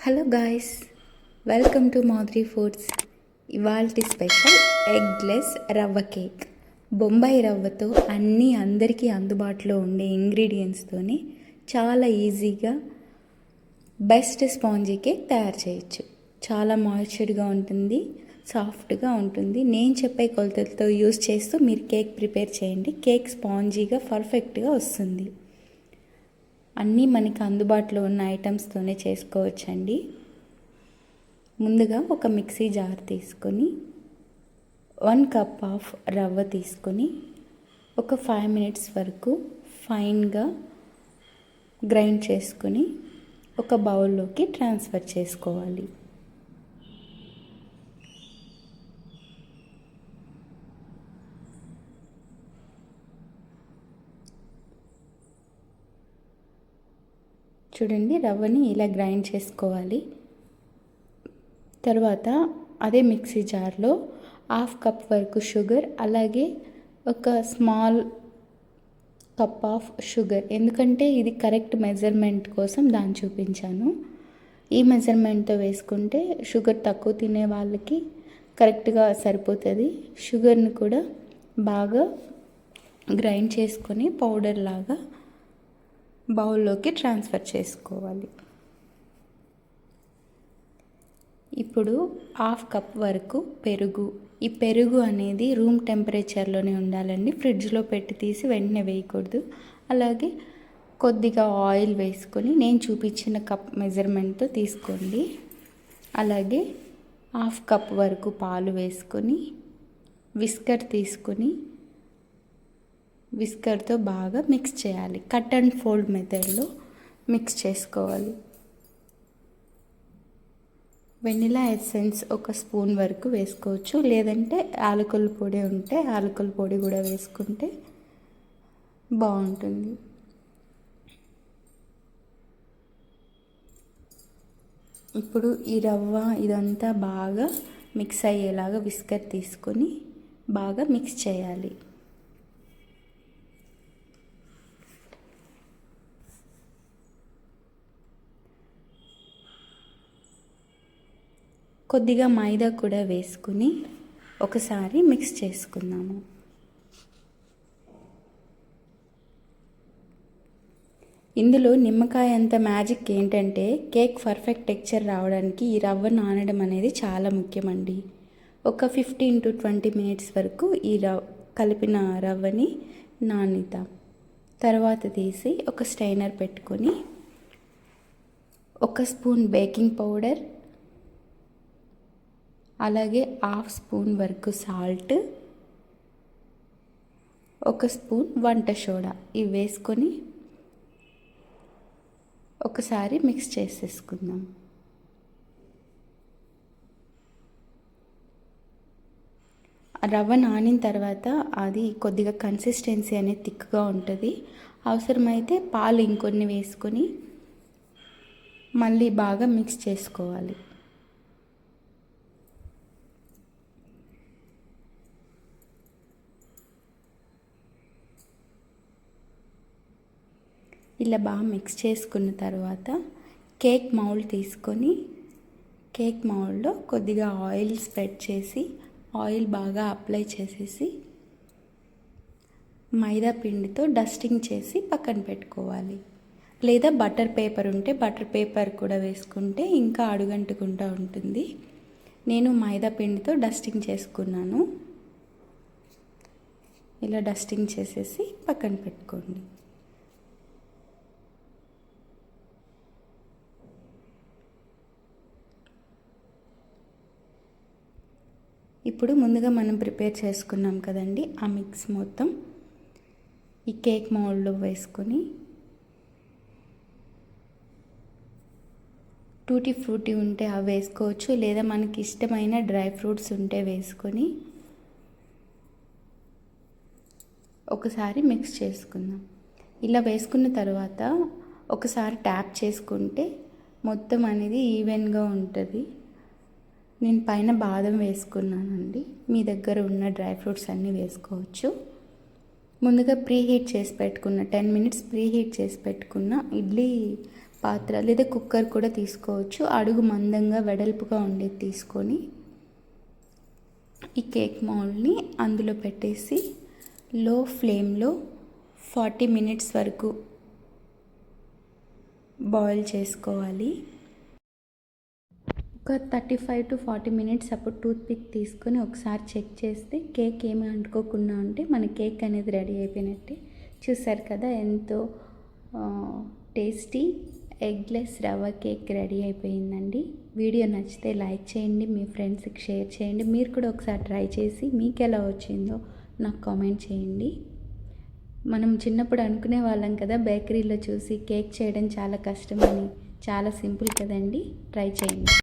Hello guys, welcome to Madhuri foods. ఇవాల్టి special eggless రవ్వ cake. Bombay రవ్వతో అందరికీ అందుబాటులో ఉండే ఇంగ్రీడియంట్స్తోనే చాలా ఈజీగా బెస్ట్ స్పాంజీ కేక్ తయారు చేయొచ్చు. చాలా మాయిశ్చర్గా ఉంటుంది, సాఫ్ట్గా ఉంటుంది. నేను చెప్పే కొలతలతో యూస్ చేస్తూ మీరు కేక్ ప్రిపేర్ చేయండి. కేక్ స్పాంజీగా పర్ఫెక్ట్గా వస్తుంది. అన్నీ మనకి అందుబాటులో ఉన్న ఐటమ్స్తోనే చేసుకోవచ్చండి. ముందుగా ఒక మిక్సీ జార్ తీసుకొని 1 కప్ ఆఫ్ రవ్వ తీసుకొని ఒక 5 minutes వరకు ఫైన్గా గ్రైండ్ చేసుకొని ఒక బౌల్లోకి ట్రాన్స్ఫర్ చేసుకోవాలి. చూడండి, రవ్వని ఇలా గ్రైండ్ చేసుకోవాలి. తర్వాత అదే మిక్సీ జార్లో 1/2 కప్ వరకు షుగర్, అలాగే ఒక స్మాల్ కప్ ఆఫ్ షుగర్, ఎందుకంటే ఇది కరెక్ట్ మెజర్మెంట్ కోసం దాన్ని చూపించాను. ఈ మెజర్మెంట్తో వేసుకుంటే షుగర్ తక్కువ తినే వాళ్ళకి కరెక్ట్గా సరిపోతుంది. షుగర్ని కూడా బాగా గ్రైండ్ చేసుకొని పౌడర్ లాగా బౌల్లోకి ట్రాన్స్ఫర్ చేసుకోవాలి. ఇప్పుడు 1/2 కప్ వరకు పెరుగు. ఈ పెరుగు అనేది రూమ్ టెంపరేచర్లోనే ఉండాలండి, ఫ్రిడ్జ్లో పెట్టి తీసి వెంటనే వేయకూడదు. అలాగే కొద్దిగా ఆయిల్ వేసుకొని నేను చూపించిన కప్ మెజర్మెంట్తో తీసుకోండి. అలాగే 1/2 కప్ వరకు పాలు వేసుకొని విస్కర్ తీసుకొని విస్కర్తో బాగా మిక్స్ చేయాలి. కట్ అండ్ ఫోల్డ్ మెథడ్లో మిక్స్ చేసుకోవాలి. వెనిలా ఎసెన్స్ 1 స్పూన్ వరకు వేసుకోవచ్చు, లేదంటే యాలకుల పొడి ఉంటే యాలకుల పొడి కూడా వేసుకుంటే బాగుంటుంది. ఇప్పుడు ఈ రవ్వ ఇదంతా బాగా మిక్స్ అయ్యేలాగా విస్కర్ తీసుకొని బాగా మిక్స్ చేయాలి. కొద్దిగా మైదా కూడా వేసుకుని ఒకసారి మిక్స్ చేసుకుందాము. ఇందులో నిమ్మకాయ అంత మ్యాజిక్ ఏంటంటే కేక్ పర్ఫెక్ట్ టెక్స్చర్ రావడానికి ఈ రవ్వ నానడం అనేది చాలా ముఖ్యమండి. ఒక 15 to 20 minutes వరకు ఈ కలిపిన రవ్వని నానిద్దాం. తర్వాత తీసి ఒక స్ట్రైనర్ పెట్టుకొని 1 స్పూన్ బేకింగ్ పౌడర్, అలాగే 1/2 స్పూన్ వరకు సాల్ట్, 1 స్పూన్ వంట సోడా ఇవి వేసుకొని ఒకసారి మిక్స్ చేసేసుకుందాం. రవ్వ నానిన తర్వాత అది కొద్దిగా కన్సిస్టెన్సీ అనేది థిక్గా ఉంటుంది. అవసరమైతే పాలు ఇంకొన్ని వేసుకొని మళ్ళీ బాగా మిక్స్ చేసుకోవాలి. ఇలా బాగా మిక్స్ చేసుకున్న తర్వాత కేక్ మౌల్డ్ తీసుకొని కేక్ మౌల్డ్లో కొద్దిగా ఆయిల్ స్ప్రెడ్ చేసి ఆయిల్ బాగా అప్లై చేసేసి మైదా పిండితో డస్టింగ్ చేసి పక్కన పెట్టుకోవాలి. లేదా బటర్ పేపర్ ఉంటే బటర్ పేపర్ కూడా వేసుకుంటే ఇంకా అడుగంటుకుంటూ ఉంటుంది. నేను మైదా పిండితో డస్టింగ్ చేసుకున్నాను. ఇలా డస్టింగ్ చేసేసి పక్కన పెట్టుకోండి. ఇప్పుడు ముందుగా మనం ప్రిపేర్ చేసుకున్నాం కదండి, ఆ మిక్స్ మొత్తం ఈ కేక్ మౌల్డ్లో వేసుకొని టూటీ ఫ్రూటీ ఉంటే అవి వేసుకోవచ్చు, లేదా మనకి ఇష్టమైన డ్రై ఫ్రూట్స్ ఉంటే వేసుకొని ఒకసారి మిక్స్ చేసుకుందాం. ఇలా వేసుకున్న తర్వాత ఒకసారి ట్యాప్ చేసుకుంటే మొత్తం అనేది ఈవెన్గా ఉంటుంది. నేను పైన బాదం వేసుకున్నానండి, మీ దగ్గర ఉన్న డ్రై ఫ్రూట్స్ అన్నీ వేసుకోవచ్చు. ముందుగా ప్రీ హీట్ చేసి పెట్టుకున్న 10 minutes ప్రీ హీట్ చేసి పెట్టుకున్న ఇడ్లీ పాత్ర లేదా కుక్కర్ కూడా తీసుకోవచ్చు. అడుగు మందంగా వెడల్పుగా ఉండేది తీసుకొని ఈ కేక్ మౌల్డ్ని అందులో పెట్టేసి లో ఫ్లేమ్లో 40 మినిట్స్ వరకు బాయిల్ చేసుకోవాలి. ఒక 35 to 40 మినిట్స్ అప్పుడు టూత్పిక్ తీసుకొని ఒకసారి చెక్ చేస్తే కేక్ ఏమి అంటుకోకుండా ఉంటే మన కేక్ అనేది రెడీ అయిపోయినట్టే. చూసారు కదా, ఎంతో టేస్టీ ఎగ్లెస్ రవ్వ కేక్ రెడీ అయిపోయిందండి. వీడియో నచ్చితే లైక్ చేయండి, మీ ఫ్రెండ్స్కి షేర్ చేయండి. మీరు కూడా ఒకసారి ట్రై చేసి మీకు ఎలా వచ్చిందో నాకు కామెంట్ చేయండి. మనం చిన్నప్పుడు అనుకునే వాళ్ళం కదా, బేకరీలో చూసి కేక్ చేయడం చాలా కష్టమని. చాలా సింపుల్ కదండి, ట్రై చేయండి.